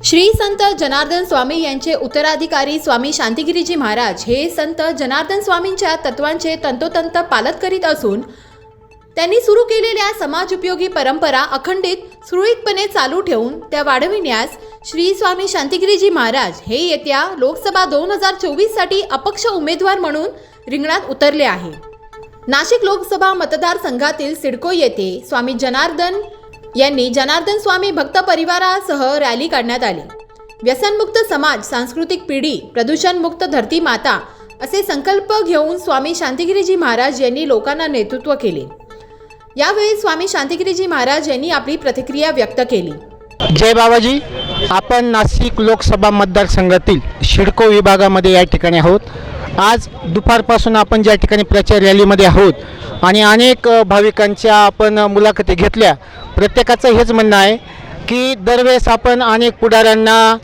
श्री संत जनार्दन स्वामी यांचे उत्तराधिकारी स्वामी शांतिगिरीजी महाराज हे संत जनार्दन स्वामींच्या तत्वांचे तंतोतंत पालन करीत असून त्यांनी सुरू केलेल्या समाजोपयोगी परंपरा अखंडित सुरळीतपणे चालू ठेवून त्या वाढविण्यास श्री स्वामी शांतिगिरीजी महाराज हे येत्या लोकसभा 2024 साठी अपक्ष उमेदवार म्हणून रिंगणात उतरले आहे। नाशिक लोकसभा मतदारसंघातील सिडको येथे स्वामी जनार्दन यांनी जनार्दन स्वामी भक्त परिवारासह रॅली काढण्यात आली। व्यसनमुक्त समाज, सांस्कृतिक पिढी, प्रदूषणमुक्त धरती माता असे संकल्प घेऊन स्वामी शांतिगिरीजी महाराज यांनी लोकांना नेतृत्व केले। यावेळी स्वामी शांतिगिरीजी महाराज यांनी आपली प्रतिक्रिया व्यक्त केली। जय बाबाजी, आपण नाशिक लोकसभा मतदारसंघातील सिडको विभागामध्ये या ठिकाणी आहोत। आज दुपारपासून आपण ज्या ठिकाणी प्रचार रॅलीमध्ये आहोत आणि अनेक भाविकांच्या आपण मुलाखती घेतल्या। प्रत्येकाचं हेच म्हणणं आहे की दरवेळेस आपण अनेक पुढाऱ्यांना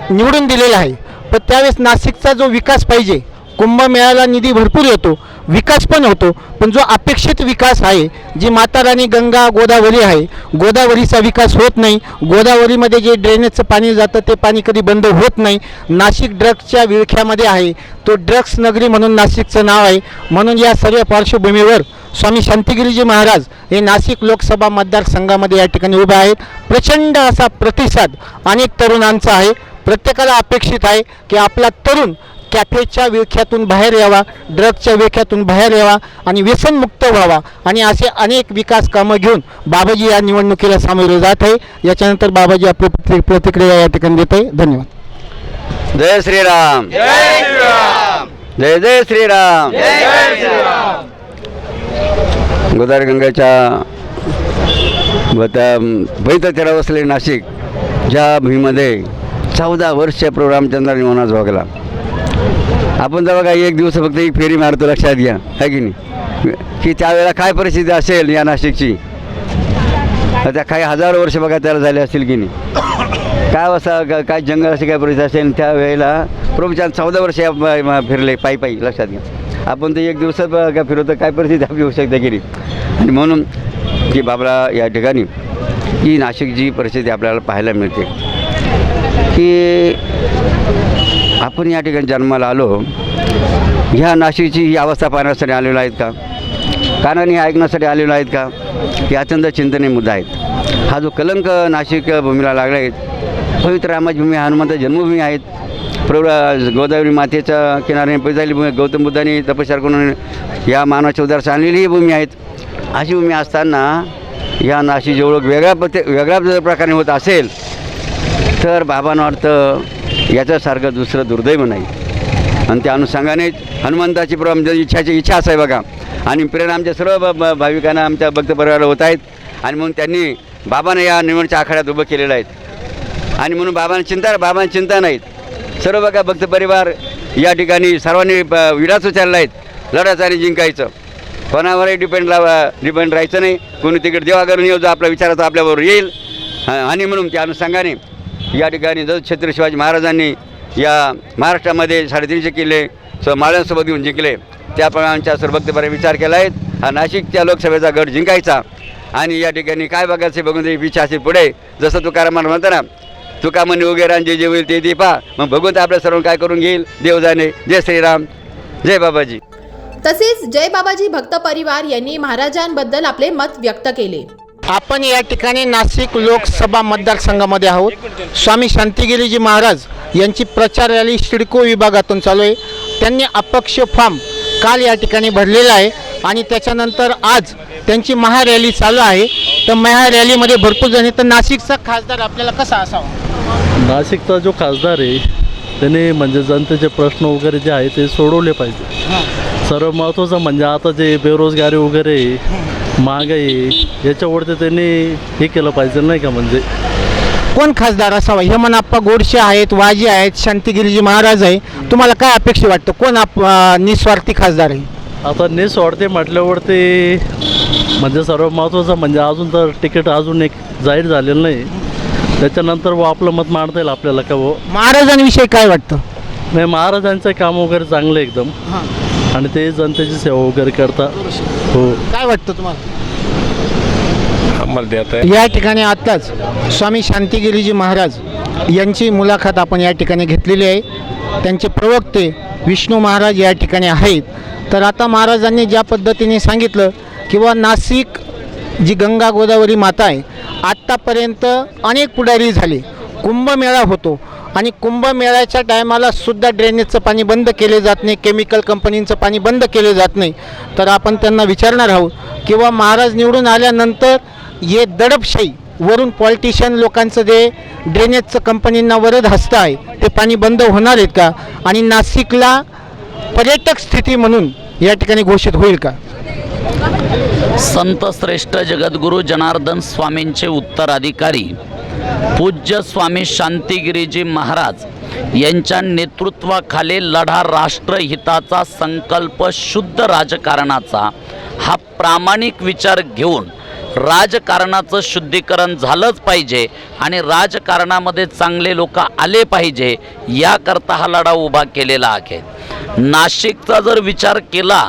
निवडून दिलेला आहे, पण त्यावेळेस नाशिकचा जो विकास पाहिजे, कुंभमेळ्याला निधी भरपूर येतो, विकास पण होतो, पण जो अपेक्षित विकास आहे, जी माता राणी गंगा गोदावरी आहे, गोदावरीचा विकास होत नाही। गोदावरीमध्ये जे ड्रेनेजचं पाणी जातं ते पाणी कधी बंद होत नाही। नाशिक ड्रग्सच्या विळख्यामध्ये आहे, तो ड्रग्स नगरी म्हणून नाशिकचं नाव आहे। म्हणून या सर्व पार्श्वभूमीवर स्वामी शांतिगिरीजी महाराज हे नाशिक लोकसभा मतदारसंघामध्ये या ठिकाणी उभे आहेत। प्रचंड असा प्रतिसाद अनेक तरुणांचा आहे। प्रत्येकाला अपेक्षित आहे की आपला तरुण कॅफेच्या विळख्यातून बाहेर यावा, ड्रग्सच्या विळख्यातून बाहेर यावा आणि व्यसनमुक्त व्हावा आणि असे अनेक विकास कामं घेऊन बाबाजी या निवडणुकीला सामोरे जात आहे। याच्यानंतर बाबाजी आपली प्रतिक्रिया या ठिकाणी देत आहे। धन्यवाद। जय श्रीराम, जय श्रीराम, जय जय श्रीराम, जय श्रीराम। गोदावरी गंगेच्या भैततीरावर वसले नाशिक, ज्या भूमीमध्ये 14 वर्ष प्रभू रामचंद्रांनी वनवास भोगला। आपण जर बघा एक दिवस फक्त एक फेरी मारतो, लक्षात घ्या है की नाही, की त्यावेळेला काय परिस्थिती असेल या नाशिकची। आता काही हजारो वर्ष बघा त्याला झाले असतील की नाही, काय असं काय जंगल अशी काय परिस्थिती असेल त्यावेळेला प्रभूच्या 14 वर्ष फिरले पायी पायी, लक्षात घ्या। आपण तर एक दिवसात काय फिरवतो, काय परिस्थिती आपली होऊ शकते की नाही। आणि म्हणून की बाबा या ठिकाणी ही नाशिकची परिस्थिती आपल्याला पाहायला मिळते की आपण या ठिकाणी जन्माला आलो, ह्या नाशिकची ही अवस्था पाहण्यासाठी आलेलो आहेत का, कानाने ऐकण्यासाठी आलेलो आहेत का, हे अत्यंत चिंतनीय मुद्दा आहेत। हा जो कलंक नाशिक भूमीला लागला आहे, पवित्र रामाची भूमी, हनुमंत जन्मभूमी आहेत, प्रभू गोदावरी मातेच्या किनाऱ्याने पैजाली भूमी, गौतम बुद्धांनी तपश्चर्या करून या मानवाच्या उद्धारास आणलेली ही भूमी आहेत। अशी भूमी असताना या नाशिक जेवढं वेगळ्या जर प्रकारे होत असेल तर बाबांना वाटतं याच्यासारखं दुसरं दुर्दैव नाही। आणि त्या अनुषंगाने हनुमंताची इच्छा असाय बघा, आणि प्रेरणा आमच्या सर्व भाविकांना आमच्या भक्त परिवाराला होत आहेत। आणि म्हणून त्यांनी बाबांना या निवडच्या आखाड्यात उभं केलेलं आहेत। आणि म्हणून बाबांची चिंता नाहीत, सर्व बघा भक्त परिवार या ठिकाणी सर्वांनी विडाच उचलला आहेत, लढायचं आणि जिंकायचं, कोणावरही डिपेंड राहायचं नाही। कोणी तिकडे देवाघरून येऊ जो आपला विचाराचा आपल्याबरोबर येईल। आणि म्हणून त्या अनुषंगाने या ठिकाणी जसं छत्रपती शिवाजी महाराजांनी या महाराष्ट्रामध्ये 350 किल्ले माळ्यांसोबत घेऊन जिंकले, त्याप्रमाणे आमच्या सर्व भक्तपरिवाराने विचार केला आहे हा नाशिकच्या लोकसभेचा गड जिंकायचा। आणि या ठिकाणी काय बघायचे बघून ते इच्छा असेल पुढे, जसं तुकारामाला म्हणतं ना, तुका म्हणे उगे रान जे होईल ते पहा, मग भगवंत आपल्या सर्व काय करून घेईल, देव जाणे। जय श्रीराम, जय बाबाजी। तसेच जय बाबाजी भक्त परिवार यांनी महाराजांबद्दल आपले मत व्यक्त केले। आपण या ठिकाणी नाशिक लोकसभा मतदारसंघामध्ये आहोत। स्वामी शांतिगिरीजी महाराज यांची प्रचार रॅली सिडको विभागातून चालू आहे। त्यांनी अपक्ष फॉर्म काल या ठिकाणी भरलेला आहे आणि त्याच्यानंतर आज त्यांची महारॅली चालू आहे। तर महारॅलीमध्ये भरपूर जण, तर नाशिकचा खासदार आपल्याला कसा असावा? नाशिकचा जो खासदार आहे त्याने म्हणजे जनतेचे प्रश्न वगैरे जे आहे ते सोडवले पाहिजे। सर्व महत्त्वाचं म्हणजे आता जे बेरोजगारी वगैरे महागाई याच्यावरती त्यांनी हे केलं पाहिजे नाही का। म्हणजे कोण खासदार असावा? हेमनाप्पा गोडसे आहेत, वाजी आहेत, शांतिगिरीजी महाराज आहे, तुम्हाला काय अपेक्षा वाटतं कोण निस्वार्थी खासदार आहे? आता निस्वार्थी म्हटल्यावरती म्हणजे सर्व महत्त्वाचं म्हणजे अजून तर तिकीट अजून एक जाहीर झालेलं नाही, त्याच्यानंतर व आपलं मत मांडता येईल आपल्याला का वो। महाराजांविषयी काय वाटतं? नाही, महाराजांचं काम वगैरे चांगलं एकदम, आणि ते जनतेची सेवा वगैरे करता। हो, काय वाटतं तुम्हाला? आम्हाला देत आहे. या ठिकाणी आत्ताच स्वामी शांतिगिरीजी महाराज यांची मुलाखत आपण या ठिकाणी घेतलेली आहे. त्यांचे प्रवक्ते विष्णू महाराज या ठिकाणी आहेत. तर आता महाराजांनी ज्या पद्धतीने सांगितलं किंवा नाशिक जी गंगा गोदावरी माता आहे, आत्तापर्यंत अनेक पुढारी झाले, कुंभमेळा होतो आणि कुंभमेळ्याच्या टायमाला सुद्धा ड्रेनेजचं पाणी बंद केले जात नाही, केमिकल कंपनींचं पाणी बंद केले जात नाही. तर आपण त्यांना विचारणार आहोत किंवा महाराज निवडून आल्यानंतर हे दडपशाही वरून पॉलिटिशियन लोकांचं जे ड्रेनेजचं कंपनींना वरद हस्त आहे ते पाणी बंद होणार आहेत का, आणि नाशिकला पर्यटक स्थिती म्हणून या ठिकाणी घोषित होईल का? संत श्रेष्ठ जगद्गुरू जनार्दन स्वामींचे उत्तराधिकारी पूज्य स्वामी शांतिगिरीजी महाराज यांच्या नेतृत्वाखाली लढा राष्ट्रहिताचा संकल्प शुद्ध राजकारणाचा हा प्रामाणिक विचार घेऊन राजकारणाचं शुद्धीकरण झालंच पाहिजे आणि राजकारणामध्ये चांगले लोक आले पाहिजे, याकरता हा लढा उभा केलेला आहे. नाशिकचा जर विचार केला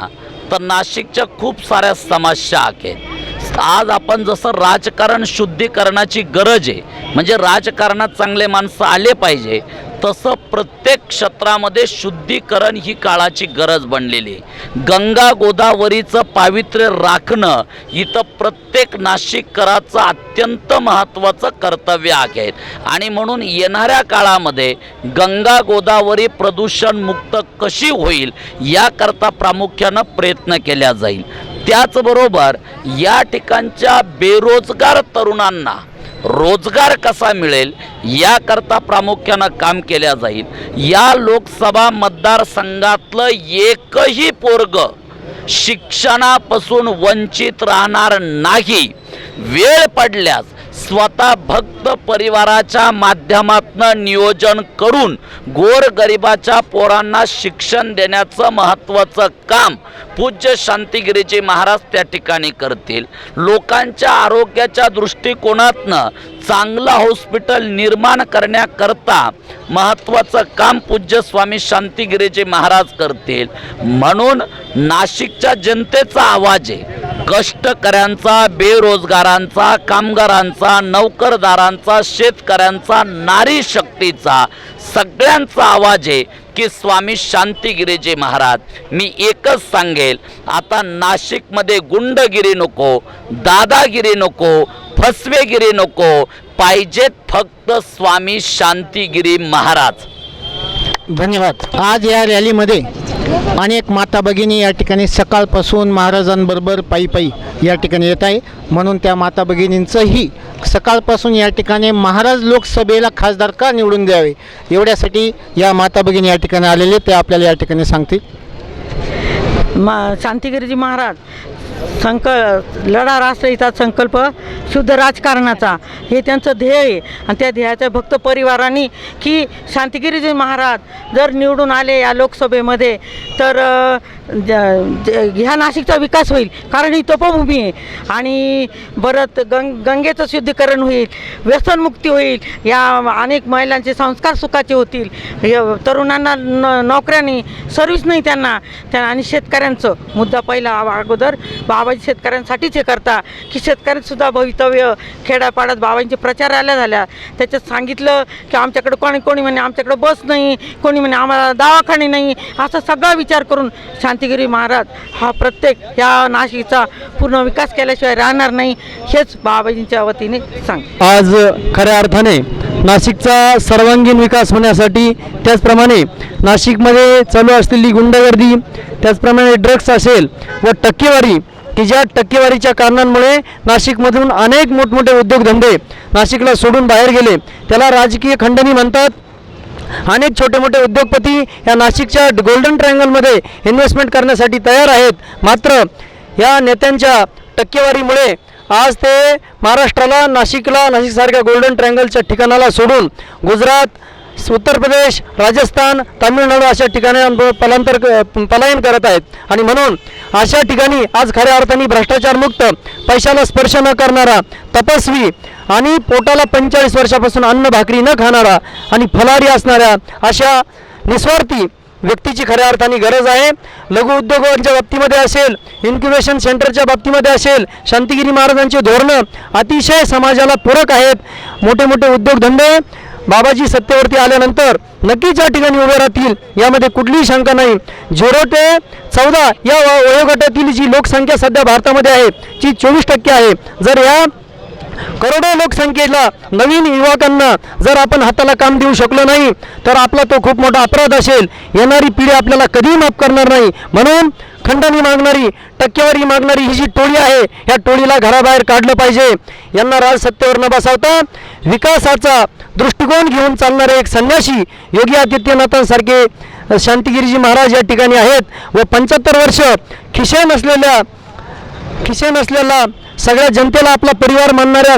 तर नाशिकच्या खूप साऱ्या समस्या आहेत. आज आपण जसं राजकारण शुद्धीकरणाची गरज आहे, म्हणजे राजकारणात चांगले माणसं आले पाहिजे, तसं प्रत्येक क्षेत्रामध्ये शुद्धीकरण ही काळाची गरज बनलेली आहे. गंगा गोदावरीचं पावित्र्य राखणं इथं प्रत्येक नाशिककराचं अत्यंत महत्त्वाचं कर्तव्य आहे आणि म्हणून येणाऱ्या काळामध्ये गंगा गोदावरी प्रदूषणमुक्त कशी होईल याकरता प्रामुख्यानं प्रयत्न केला जाईल. त्याचबरोबर या ठिकाणच्या बेरोजगार तरुणांना रोजगार कसा मिळेल याकरता प्रामुख्यानं काम केल्या जाईल. या लोकसभा मतदारसंघातलं एकही पोरग शिक्षणापासून वंचित राहणार नाही. वेळ पडल्यास स्वतः भक्त परिवाराच्या माध्यमातून नियोजन करून गोरगरिबाच्या पोरांना शिक्षण देण्याचं महत्त्वाचं काम पूज्य शांतिगिरीजी महाराज त्या ठिकाणी करतील. लोकांच्या आरोग्याच्या दृष्टिकोनातनं चांगलं हॉस्पिटल निर्माण करण्याकरता महत्त्वाचं काम पूज्य स्वामी शांतिगिरीजी महाराज करतील. म्हणून नाशिकच्या जनतेचा आवाज आहे, कष्टकऱ्यांचा, बेरोजगारांचा, कामगारांचा, नोकरदारांचा, शेतकऱ्यांचा, नारी शक्तीचा, सगळ्यांचा आवाज आहे की स्वामी शांतिगिरीजी महाराज. मी एकच सांगेल, आता नाशिकमध्ये गुंडगिरी नको, दादागिरी नको, फसवेगिरी नको, पाहिजेत फक्त स्वामी शांतिगिरी महाराज. धन्यवाद. आज या रॅलीमध्ये अनेक माता भगिनी या ठिकाणी सकाळपासून महाराजांबरोबर पायी पायी या ठिकाणी येत आहे. म्हणून त्या माता भगिनींचंही सकाळपासून या ठिकाणी महाराज लोकसभेला खासदार का निवडून द्यावे एवढ्यासाठी या माता भगिनी या ठिकाणी आलेले, ते आपल्याला या ठिकाणी सांगतील. शांतिगिरीजी महाराज लढा राष्ट्रहिताचा संकल्प शुद्ध राजकारणाचा हे त्यांचं ध्येय आहे आणि त्या ध्येयाच्या भक्त परिवारांनी की शांतिगिरीजी महाराज जर निवडून आले या लोकसभेमध्ये तर ह्या नाशिकचा विकास होईल, कारण ही तपोभूमी आहे आणि परत गंगेचं शुद्धीकरण होईल, व्यसनमुक्ती होईल, या अनेक महिलांचे संस्कार सुखाचे होतील, तरुणांना नोकऱ्यांनी सर्व्हिस नाही त्यांना आणि शेतकऱ्यांचं मुद्दा पहिला अगोदर बाबाजी शेतकऱ्यांसाठीच हे करता की शेतकऱ्यांसुद्धा भवितव्य खेड्यापाड्यात बाबांचे प्रचारालय झाल्या. त्याच्यात सांगितलं की आमच्याकडे कोणी म्हणे आमच्याकडे बस नाही, कोणी म्हणे आम्हाला दवाखाने नाही, असा सगळा विचार करून शांतिगिरी महाराज हा प्रत्येक या नाशिकचा पूर्ण विकास केल्याशिवाय राहणार नाही, हेच बाबाजींच्या वतीने सांग. आज खऱ्या अर्थाने नाशिकचा सर्वांगीण विकास होण्यासाठी, त्याचप्रमाणे नाशिकमध्ये चालू असलेली गुंडगर्दी, त्याचप्रमाणे ड्रग्स असेल व टक्केवारी की ज्या टक्केवारीच्या कारणांमुळे नाशिकमधून अनेक मोठमोठे उद्योगधंदे नाशिकला सोडून बाहेर गेले, त्याला राजकीय खंडणी म्हणतात. अनेक छोटे मोठे उद्योगपती या नाशिकच्या गोल्डन ट्रायंगलमध्ये इन्व्हेस्टमेंट करण्यासाठी तयार आहेत. मात्र या नेत्यांच्या टक्केवारीमुळे आज ते महाराष्ट्राला, नाशिकसारख्या गोल्डन ट्रायंगलच्या ठिकाणाला सोडून गुजरात, उत्तर प्रदेश, राजस्थान, तामिळनाडू अशा ठिकाणी पलायन करत आहेत. आणि म्हणून अशा ठिकाणी आज खऱ्या अर्थाने भ्रष्टाचारमुक्त, पैशाला स्पर्श न करणारा, तपस्वी आणि पोटाला 45 वर्षापासून अन्न भाकरी न खाणारा आणि फलाहारी असणाऱ्या अशा निस्वार्थी व्यक्तीची खऱ्या अर्थाने गरज आहे. लघु उद्योगांच्या बाबतीमध्ये असेल, इन्क्युबेशन सेंटरच्या बाबतीमध्ये असेल, शांतिगिरी महाराजांचे धोरणं अतिशय समाजाला पूरक आहेत. मोठे मोठे उद्योगधंदे बाबाजी सत्तेवरती आल्यानंतर नक्कीच या ठिकाणी उभे राहतील, यामध्ये कुठलीही शंका नाही. 0 ते 14 या वयोगटातील जी लोकसंख्या सध्या भारतामध्ये आहे ती 24% आहे. जर या करोडो लोकसंख्येला, नवीन युवकांना जर आपण हाताला काम देऊ शकलो नाही तर आपला तो खूप मोठा अपराध असेल. येणारी पिढी आपल्याला कधीही माफ करणार नाही. म्हणून खंडणी मागणारी, टक्केवारी मागणारी ही जी टोळी आहे, ह्या टोळीला घराबाहेर काढलं पाहिजे. यांना राजसत्तेवर न बसवता विकासाचा दृष्टिकोन घेऊन चालणारे एक संन्यासी योगी आदित्यनाथांसारखे शांतिगिरीजी महाराज या ठिकाणी आहेत व 75 वर्ष खिसे नसलेला सगळ्या जनतेला आपला परिवार मानणाऱ्या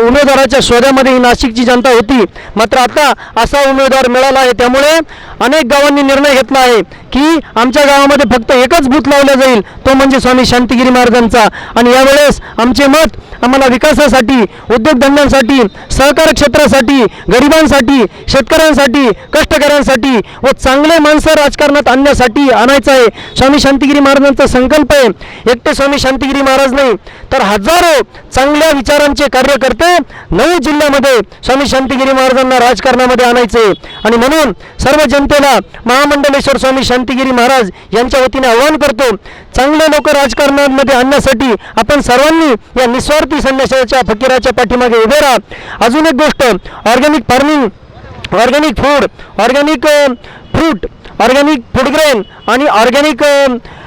उमेदवाराच्या शोधामध्ये ही नाशिकची जनता होती. मात्र आता असा उमेदवार मिळाला आहे, त्यामुळे अनेक गावांनी निर्णय घेतला आहे की आमच्या गावामध्ये फक्त एकच बूथ लावला जाईल, तो म्हणजे स्वामी शांतिगिरी महाराजांचा. आणि यावेळेस आमचे मत आम्हाला विकासासाठी, उद्योगधंद्यांसाठी, सहकार क्षेत्रासाठी, गरिबांसाठी, शेतकऱ्यांसाठी, कष्टकऱ्यांसाठी व चांगले माणसं राजकारणात आणण्यासाठी आणायचं आहे. स्वामी शांतिगिरी महाराजांचा संकल्प आहे. एकटे स्वामी शांतिगिरी महाराज नाही तर हजारो चांगल्या विचारांचे कार्यकर्ते 9 जिल्ह्यामध्ये स्वामी शांतिगिरी महाराजांना राजकारणामध्ये आणायचे. आणि म्हणून सर्व जनतेला महामंडलेश्वर स्वामी शांतिगिरी महाराज यांच्या वतीने आवाहन करतो, चांगले लोक राजकारणामध्ये आणण्यासाठी आपण सर्वांनी या निस्वार्थी संन्यासाच्या फकीराच्या पाठीमागे उभे राहा. अजून एक गोष्ट, organic farming, organic food, organic fruit, organic foodgrain आणि ऑर्गॅनिक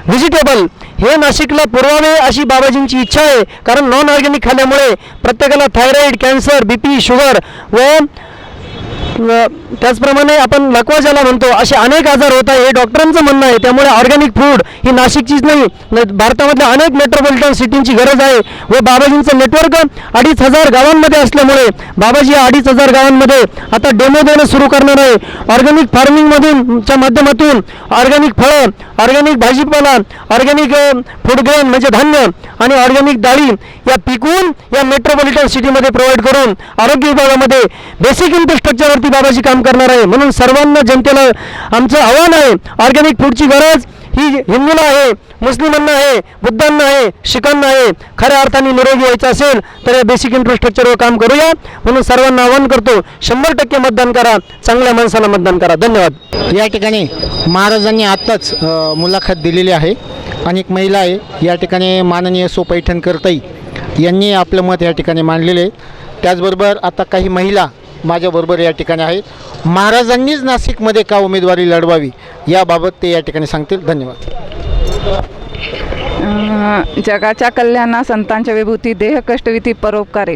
व्हेजिटेबल हे नाशिकला पुरवावे अशी बाबाजींची इच्छा आहे. कारण नॉन ऑर्गॅनिक खाल्ल्यामुळे प्रत्येकाला थायरॉईड, कॅन्सर, BP, शुगर व त्याचप्रमाणे आपण लकवा ज्याला म्हणतो असे अनेक आजार होत आहे, हे डॉक्टरांचं म्हणणं आहे. त्यामुळे ऑर्गॅनिक फूड ही नाशिकचीच नाही, भारतामधल्या अनेक मेट्रोपॉलिटन सिटींची गरज आहे. व बाबाजींचं नेटवर्क 2500 गावांमध्ये असल्यामुळे बाबाजी 2500 गावांमध्ये आता डेमो देणं सुरू करणार आहे. ऑर्गॅनिक फार्मिंगमधूनच्या माध्यमातून ऑर्गॅनिक फळं, ऑर्गॅनिक भाजीपाला, ऑर्गॅनिक फूडग्रेन म्हणजे धान्य आणि ऑर्गॅनिक डाळी या पिकवून या मेट्रोपॉलिटन सिटीमध्ये प्रोव्हाइड करून आरोग्य विभागामध्ये बेसिक इन्फ्रास्ट्रक्चरवरती बाबाजी काम करणार आहे. म्हणून सर्वांना जनतेला आमचं आव्हान आहे, ऑर्गॅनिक फूडची गरज ही हिंदूला आहे, मुस्लिमांना आहे, बुद्धांना आहे, शिखांना आहे. खऱ्या अर्थाने निरोगी व्हायचं असेल तर या बेसिक इन्फ्रास्ट्रक्चरवर काम करूया. म्हणून सर्वांना आवाहन करतो, 100% मतदान करा, चांगल्या माणसाला मतदान करा. धन्यवाद. या ठिकाणी महाराजांनी आत्ताच मुलाखत दिलेली आहे. अनेक महिला आहे या ठिकाणी, माननीय सो पैठणकरताई यांनी आपलं मत या ठिकाणी मांडलेले आहे. त्याचबरोबर आता काही महिला माझ्याबरोबर या ठिकाणी आहेत. महाराजांनीच नाशिकमध्ये का उमेदवारी लढवावी याबाबत ते या ठिकाणी सांगतील. धन्यवाद. जगाच्या कल्याणा संतांच्या विभूती, देह कष्टविधी परोपकारे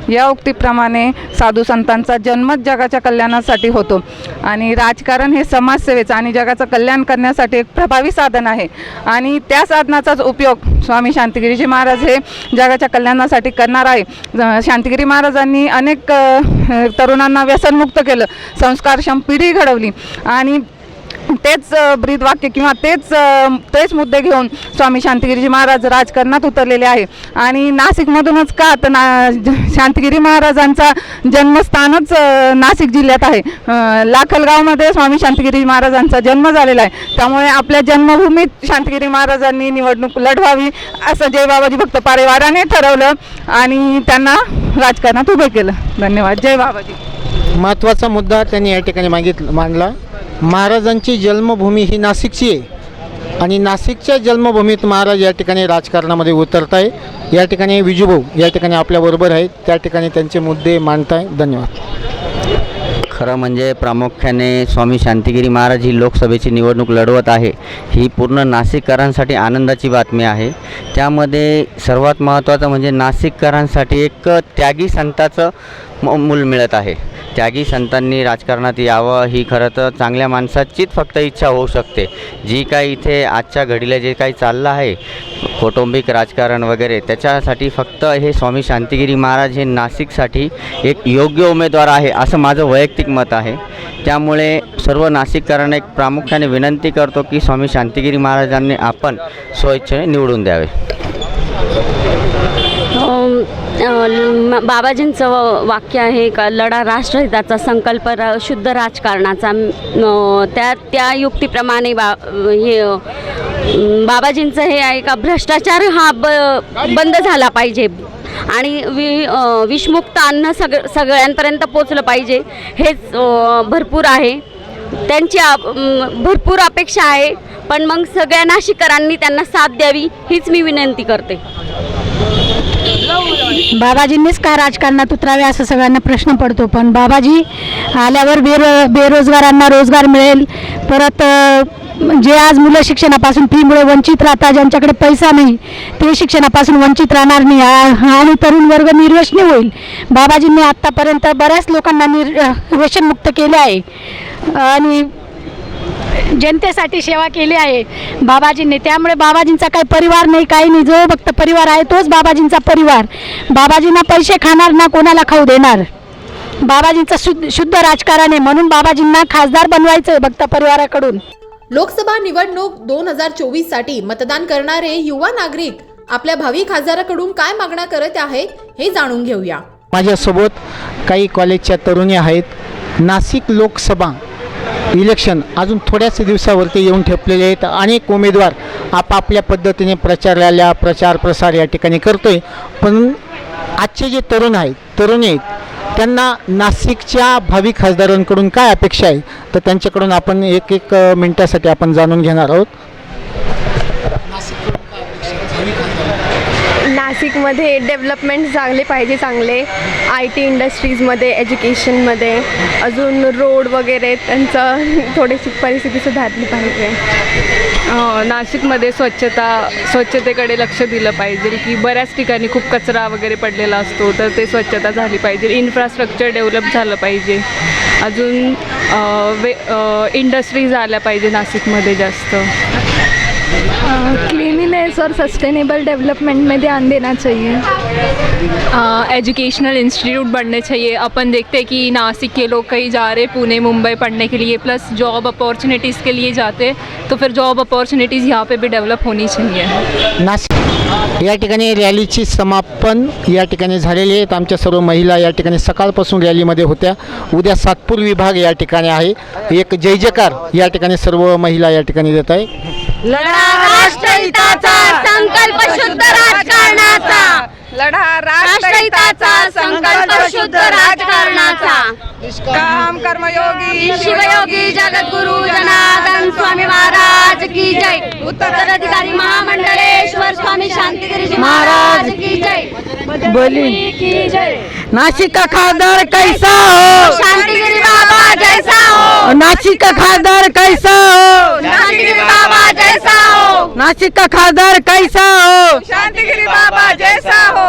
या उक्तीप्रमाणे साधू संतांचा जन्मच जगाच्या कल्याणासाठी होतो. आणि राजकारण हे समाजसेवेचं आणि जगाचं कल्याण करण्यासाठी एक प्रभावी साधन आहे. आणि त्या साधनाचाच उपयोग स्वामी शांतिगिरीजी महाराज हे जगाच्या कल्याणासाठी करणार आहे. शांतिगिरी महाराजांनी अनेक तरुणांना व्यसनमुक्त केलं, संस्कारक्षम पिढी घडवली आणि तेच ब्रीदवाक्य किंवा तेच मुद्दे घेऊन स्वामी शांतिगिरीजी महाराज राजकारणात उतरलेले आहे. आणि नाशिकमधूनच का तर शांतिगिरी महाराजांचा जन्मस्थानच नाशिक जिल्ह्यात आहे. लाखलगावमध्ये स्वामी शांतिगिरी महाराजांचा जन्म झालेला आहे. त्यामुळे आपल्या जन्मभूमीत शांतिगिरी महाराजांनी निवडणूक लढवावी असं जय बाबाजी भक्त परिवाराने ठरवलं आणि त्यांना राजकारणात उभे केलं. धन्यवाद. जय बाबाजी. महत्त्वाचा मुद्दा त्यांनी या ठिकाणी मांडला. महाराजांची जन्मभूमी ही नाशिकची आहे आणि नाशिकच्या जन्मभूमीत महाराज या ठिकाणी राजकारणामध्ये उतरत आहे. या ठिकाणी विजूभाऊ या ठिकाणी आपल्याबरोबर आहेत, त्या ठिकाणी त्यांचे मुद्दे मांडताय. धन्यवाद. खरं म्हणजे प्रामुख्याने स्वामी शांतिगिरी महाराज ही लोकसभेची निवडणूक लढवत आहे, ही पूर्ण नाशिककरांसाठी आनंदाची बातमी आहे. त्यामध्ये सर्वात महत्त्वाचं म्हणजे नाशिककरांसाठी एक त्यागी संताचं मूल मिळत आहे. त्यागी संतांनी राजकारणात यावं ही खरं तर चांगल्या माणसाचीच फक्त इच्छा होऊ शकते. जी काही इथे आजच्या घडीला जे काही चाललं आहे कौटुंबिक राजकारण वगैरे, त्याच्यासाठी फक्त हे स्वामी शांतिगिरी महाराज हे नाशिकसाठी एक योग्य उमेदवार आहे असं माझं वैयक्तिक मत आहे. त्यामुळे सर्व नाशिककरांना एक प्रामुख्याने विनंती करतो की स्वामी शांतिगिरी महाराजांनी आपण स्वइच्छेने निवडून द्यावे. बाबाजींचं वाक्य आहे का लढा राष्ट्रहिताचा संकल्प शुद्ध राजकारणाचा. त्या युक्तीप्रमाणे बाबाजींचं हे आहे का भ्रष्टाचार हा बंद झाला पाहिजे आणि विषमुक्त अन्न सगळ्यांपर्यंत पोचलं पाहिजे. हेच भरपूर आहे. त्यांची भरपूर अपेक्षा आहे, पण मग सगळ्या नाशिककरांनी त्यांना साथ द्यावी हीच मी विनंती करते. बाबाजींनीच का राजकारणात उतरावे असं सगळ्यांना प्रश्न पडतो, पण बाबाजी आल्यावर बेरोजगारांना रोजगार मिळेल. परत जे आज मुलं शिक्षणापासून फीमुळे वंचित राहतात, ज्यांच्याकडे पैसा नाही ते शिक्षणापासून वंचित राहणार नाही आणि तरुण वर्ग निर्व्यसनी होईल. बाबाजींनी आत्तापर्यंत बऱ्याच लोकांना व्यसनमुक्त केले आहे आणि जनतेसाठी सेवा केली आहे बाबाजींनी. त्यामुळे बाबाजींचा काही परिवार नाही, काही नाही. जो भक्त परिवार आहे तोच बाबाजींचा परिवार. बाबाजींना पैसे खाणार ना कोणाला खाऊ देणार. बाबाजींचं शुद्ध राजकारण आहे, म्हणून बाबाजींना खासदार बनवायचं आहे भक्त परिवाराकडून. लोकसभा निवडणूक 2024 साठी मतदान करणारे युवा नागरिक आपल्या भावी खासदाराकडून काय मागण्या करत आहेत हे जाणून घेऊया. माझ्यासोबत काही कॉलेजच्या तरुणी आहेत. नाशिक लोकसभा इलेक्शन अजून थोड्याच दिवसावरती येऊन ठेपलेले आहेत. अनेक उमेदवार आपापल्या पद्धतीने प्रचार प्रसार या ठिकाणी करतोय. पण आजचे जे तरुणी आहेत त्यांना नाशिकच्या भावी खासदारांकडून काय अपेक्षा आहे तर त्यांच्याकडून आपण एक मिनिटासाठी आपण जाणून घेणार आहोत. नाशिकमध्ये डेव्हलपमेंट झाले पाहिजे चांगले. IT इंडस्ट्रीजमध्ये, एज्युकेशनमध्ये, अजून रोड वगैरे त्यांचं थोडीशी परिस्थिती सुधारली पाहिजे. नाशिकमध्ये स्वच्छतेकडे लक्ष दिलं पाहिजे की बऱ्याच ठिकाणी खूप कचरा वगैरे पडलेला असतो, तर ते स्वच्छता झाली पाहिजे. इन्फ्रास्ट्रक्चर डेव्हलप झालं पाहिजे. अजून इंडस्ट्रीज आल्या पाहिजे नाशिकमध्ये जास्त. क्लीनिनेस और सस्टेनेबल डेवलपमेंट में ध्यान देना चाहिए. एजुकेशनल इंस्टीट्यूट बनने चाहिए. अपन देखते हैं कि नासिक के लोग कहीं जा रहे पुणे मुंबई पढ़ने के लिए, प्लस जॉब अपॉर्चुनिटीज़ के लिए जाते, तो फिर जॉब अपॉर्चुनिटीज़ यहाँ पे भी डेवलप होनी चाहिए. नाशिक या ठिकाणी रॅलीची समापन या ठिकाणी झालेली आहेत. आमच्या सर्व महिला या ठिकाणी सकाळपासून रॅलीमध्ये होत्या. उद्या सातपूर विभाग या ठिकाणी आहे. एक जय जयकार या ठिकाणी सर्व महिला या ठिकाणी देत आहे. लढा राष्ट्रहिताचा संकल्प शुद्ध राजकारणाचा. लढा राष्ट्रहिताचा संकल्प शुद्ध राजकारणाचा. काम कर्मयोगी शिवयोगी जगद्गुरु जनार्दन स्वामी महाराज की जय. उत्तराधिकारी महामंडलेश्वर स्वामी शांतिगिरी महाराज की जय. बोली की जय. नाशिक का खासदार कैसा हो, शांतिगिरी बाबा जैसा हो. नाशिक का खासदार कैसा हो, शांतिगिरी बाबा जैसा हो. नाशिक का खासदार कैसा हो, शांतिगिरी बाबा जैसा हो.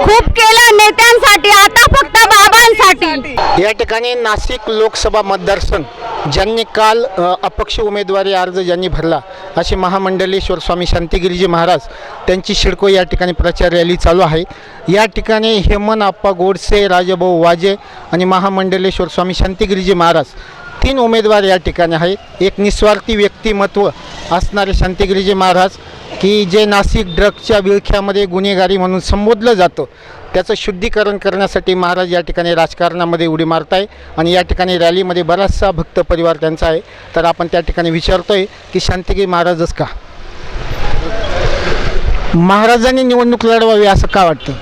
खूप केलं नेत्यांसाठी, आता फक्त बाबांसाठी. या ठिकाणी नाशिक लोकसभा मतदारसंघ ज्यांनी काल अपक्ष उमेदवारी अर्ज ज्यांनी भरला असे महामंडलेश्वर स्वामी शांतिगिरीजी महाराज त्यांची शिडको या ठिकाणी प्रचार रॅली चालू आहे. या ठिकाणी हेमंत आप्पा गोडसे, राजाभाऊ वाजे आणि महामंडलेश्वर स्वामी शांतिगिरीजी महाराज 3 उमेदवार या ठिकाणी आहेत. एक निस्वार्थी व्यक्तिमत्व असणारे शांतिगिरीजी महाराज की जे नाशिक ड्रग्सच्या विळख्यामध्ये गुन्हेगारी म्हणून संबोधलं जातं त्याचं शुद्धीकरण करण्यासाठी महाराज या ठिकाणी राजकारणामध्ये उडी मारत आहे. आणि या ठिकाणी रॅलीमध्ये बराचसा भक्त परिवार त्यांचा आहे. तर आपण त्या ठिकाणी विचारतो आहे की शांतिगिरी महाराजच का, महाराजांनी निवडणूक लढवावी असं का वाटतं?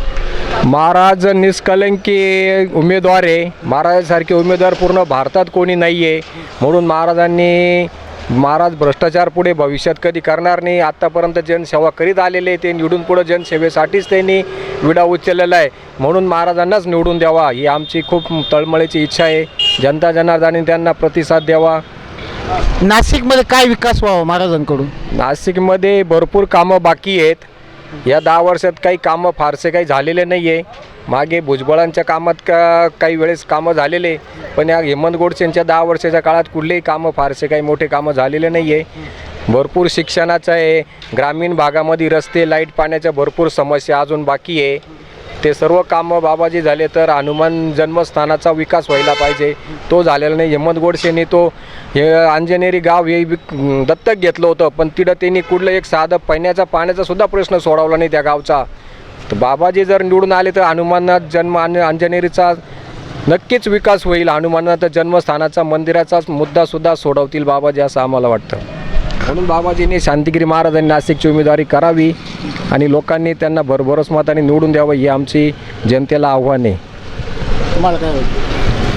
महाराज निष्कलंकी उमेदवार आहे. महाराजांसारखे उमेदवार पूर्ण भारतात कोणी नाही आहे. म्हणून महाराज भ्रष्टाचार पुढे भविष्यात कधी करणार नाही. आत्तापर्यंत जनसेवा करीत आलेले ते निवडून पुढं जनसेवेसाठीच त्यांनी विडा उचललेला आहे. म्हणून महाराजांनाच निवडून द्यावा ही आमची खूप तळमळीची इच्छा आहे. जनता जनार्दनाने त्यांना प्रतिसाद द्यावा. नाशिकमध्ये काय विकास व्हावा महाराजांकडून? नाशिकमध्ये भरपूर कामं बाकी आहेत. या 10 वर्षात काही कामं फारसे काही झालेले नाही आहे. मागे भुजबळांच्या कामात काही वेळेस कामं झालेले, पण या हेमंत गोडसेंच्या 10 वर्षाच्या काळात कुठलेही कामं फारसे काही मोठे कामं झालेले नाही आहे. भरपूर शिक्षणाचं आहे. ग्रामीण भागामध्ये रस्ते, लाईट, पाण्याच्या भरपूर समस्या अजून बाकी आहे. ते सर्व कामं बाबाजी झाले तर हनुमान जन्मस्थानाचा विकास व्हायला पाहिजे, तो झालेला नाही. हेमंत गोडसेंनी हे अंजनेरी गाव हे दत्तक घेतलं होतं, पण तिथं त्यांनी कुठलं एक साधं पाण्याचा सुद्धा प्रश्न सोडवला नाही त्या गावचा. तर बाबाजी जर निवडून आले तर हनुमानात जन्म आणि अंजनेरीचा नक्कीच विकास होईल. हनुमानात जन्मस्थानाचा मंदिराचा मुद्दासुद्धा सोडवतील बाबाजी असं आम्हाला वाटतं. म्हणून बाबाजींनी शांतिगिरी महाराजांनी नाशिकची उमेदवारी करावी आणि लोकांनी त्यांना भरभरोस मताने निवडून द्यावं ही आमची जनतेला आव्हान आहे. तुम्हाला काय वाटतं?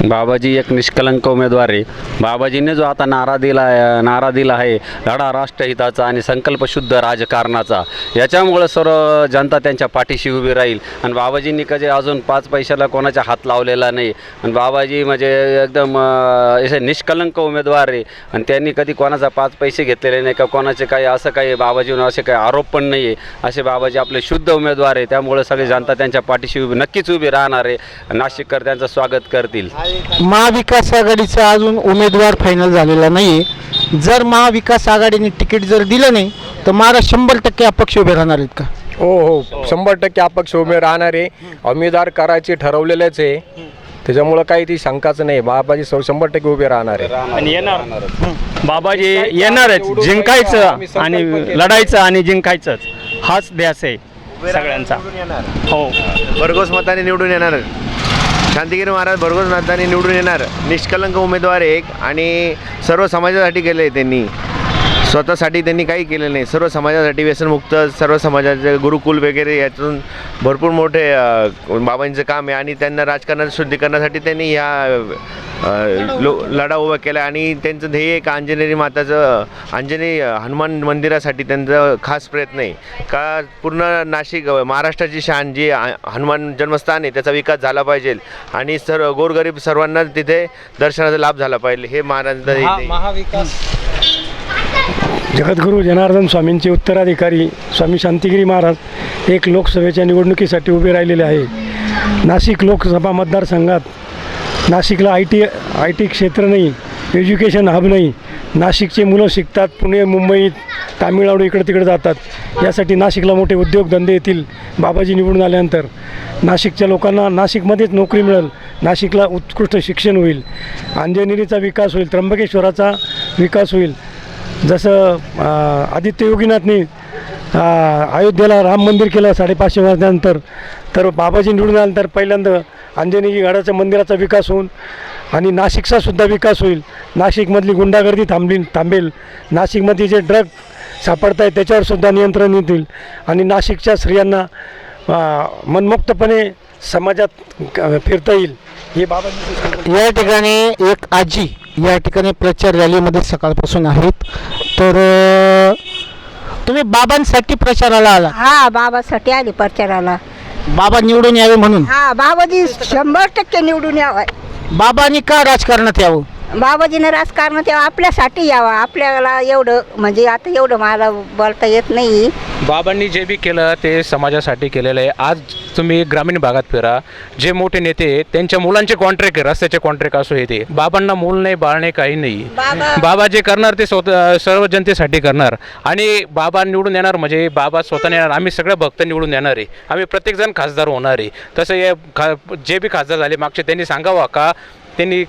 बाबाजी एक निष्कलंक उमेदवार आहे. बाबाजीने जो आता नारा दिला आहे लढा राष्ट्रहिताचा आणि संकल्पशुद्ध राजकारणाचा, याच्यामुळं सर्व जनता त्यांच्या पाठीशी उभी राहील. आणि बाबाजींनी कधी अजून 5 पैशाला कोणाच्या हात लावलेला नाही. आणि बाबाजी म्हणजे एकदम असे निष्कलंक उमेदवार आहे आणि त्यांनी कधी कोणाचा 5 पैसे घेतलेले नाही का कोणाचे काही असं काही बाबाजीवर असे काही आरोप पण नाही आहे. असे बाबाजी आपले शुद्ध उमेदवार आहे. त्यामुळे सगळी जनता त्यांच्या पाठीशी नक्कीच उभी राहणार आहे. नाशिककर त्यांचं स्वागत करतील. महाविकास आघाडीचा अजून उमेदवार फायनल झालेला नाही. जर महाविकास आघाडीने तिकीट जर दिलं नाही तर महाराज 100% अपक्ष उभे राहणार आहेत का? हो 100% अपक्ष उभे राहणार आहे. उमेदवार करायचे ठरवलेलेच आहे. त्याच्यामुळं काही ती शंकाच नाही. बाबाजी 100% उभे राहणार आहे आणि येणार बाबाजी येणारच. जिंकायचं आणि लढायचं आणि जिंकायचंच हाच ध्यास आहे सगळ्यांचा. हो भरघोस मताने निवडून येणार. शांतिगिरी महाराज भरघोस मताने निवडून येणार. निष्कलंक उमेदवार एक आणि सर्व समाजासाठी केलं आहे त्यांनी. स्वतःसाठी त्यांनी काही केलं नाही. सर्व समाजासाठी व्यसनमुक्त सर्व समाजाचे गुरुकुल वगैरे यातून भरपूर मोठे बाबांचं काम आहे. आणि त्यांना राजकारणाच्या शुद्धीकरणासाठी त्यांनी लढा उभा केला. आणि त्यांचं ध्येय एक अंजनेरी माताचं हनुमान मंदिरासाठी त्यांचा खास प्रयत्न आहे का पूर्ण नाशिक महाराष्ट्राची शान जी हनुमान जन्मस्थान आहे त्याचा विकास झाला पाहिजे आणि सर्व गोरगरीब सर्वांना तिथे दर्शनाचा लाभ झाला पाहिजे. हे महाराजांचं महाविकास. जगद्गुरू जनार्दन स्वामींचे उत्तराधिकारी स्वामी शांतिगिरी महाराज एक लोकसभेच्या निवडणुकीसाठी उभे राहिलेले आहे. नाशिक लोकसभा मतदारसंघात नाशिकला आय टी क्षेत्र नाही, एज्युकेशन हब नाही. नाशिकचे मुलं शिकतात, पुणे मुंबई तामिळनाडू इकडे तिकडे जातात. यासाठी नाशिकला मोठे उद्योगधंदे येतील. बाबाजी निवडून आल्यानंतर नाशिकच्या लोकांना नाशिकमध्येच नोकरी मिळेल. नाशिकला उत्कृष्ट शिक्षण होईल. अंजनेरीचा विकास होईल. त्र्यंबकेश्वराचा विकास होईल. जसं आदित्य योगीनाथनी अयोध्येला राम मंदिर केलं 550 वर्षानंतर, तर बाबाजी निवडून आल्यानंतर पहिल्यांदा अंजनेरी गडाच्या मंदिराचा विकास होऊन आणि नाशिकचा सुद्धा विकास होईल. नाशिकमधली गुंडागर्दी थांबेल. नाशिकमध्ये जे ड्रग सापडत आहेत त्याच्यावर सुद्धा नियंत्रण येतील आणि नाशिकच्या स्त्रियांना मनमुक्तपणे समाजात फिरता येईल. हे बाबाजी. या ठिकाणी एक आजी या ठिकाणी प्रचार रॅलीमध्ये सकाळपासून आहेत. तर तुम्ही बाबांसाठी प्रचाराला आला? हा, बाबासाठी आली प्रचाराला. बाबा निवडून यावे म्हणून? हा, बाबाजी 100% निवडून यावा. बाबांनी का राजकारणात यावं? बाबाजीनं राजकारणात यावं, आपल्यासाठी यावं. आपल्याला एवढं म्हणजे आता एवढं मला बोलता येत नाही. बाबांनी जे बी केलं ते समाजासाठी केलेलं आहे. आज तुम्ही ग्रामीण भागात फिरा, जे मोठे नेते आहेत त्यांच्या मुलांचे कॉन्ट्रॅक्ट आहे, रस्त्याचे कॉन्ट्रॅक्ट असो हे ते. बाबांना मूल नाही, बाळ नाही, काही नाही. बाबा जे करणार ते स्वतः सर्व जनतेसाठी करणार. आणि बाबा निवडून येणार म्हणजे बाबा स्वतः येणार. आम्ही सगळे भक्त निवडून येणार आहे. आम्ही प्रत्येकजण खासदार होणार आहे. तसं जे बी खासदार झाले मागचे त्यांनी सांगावं का त्यांनी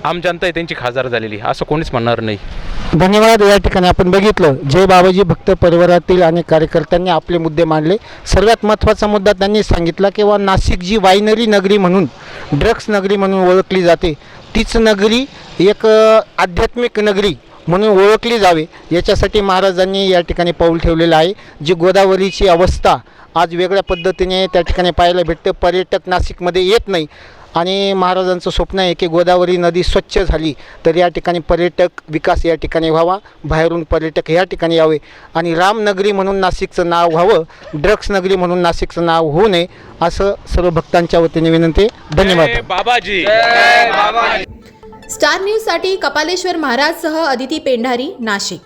आम जनता आहे त्यांची खासदार झालेली, असं कोणीच म्हणणार नाही. धन्यवाद. या ठिकाणी आपण बघितलं जय बाबाजी भक्त परिवारातील अनेक कार्यकर्त्यांनी आपले मुद्दे मांडले. सर्वात महत्त्वाचा मुद्दा त्यांनी सांगितला की नाशिक जी वायनरी नगरी म्हणून, ड्रग्स नगरी म्हणून ओळखली जाते, तीच नगरी एक आध्यात्मिक नगरी म्हणून ओळखली जावे याच्यासाठी महाराजांनी या ठिकाणी पाऊल ठेवलेलं आहे. जी गोदावरीची अवस्था आज वेगळ्या पद्धतीने त्या ठिकाणी पाहायला भेटते. पर्यटक नाशिकमध्ये येत नाही आणि महाराजांचं स्वप्न आहे की गोदावरी नदी स्वच्छ झाली तर या ठिकाणी पर्यटक विकास या ठिकाणी व्हावा, बाहेरून पर्यटक या ठिकाणी यावे आणि रामनगरी म्हणून नाशिकचं नाव व्हावं, ड्रग्स नगरी म्हणून नाशिकचं नाव होऊ नये असं सर्व भक्तांच्या वतीने विनंती. धन्यवाद. बाबाजी. स्टार न्यूजसाठी कपालेश्वर महाराजसह अदिती पेंढारी, नाशिक.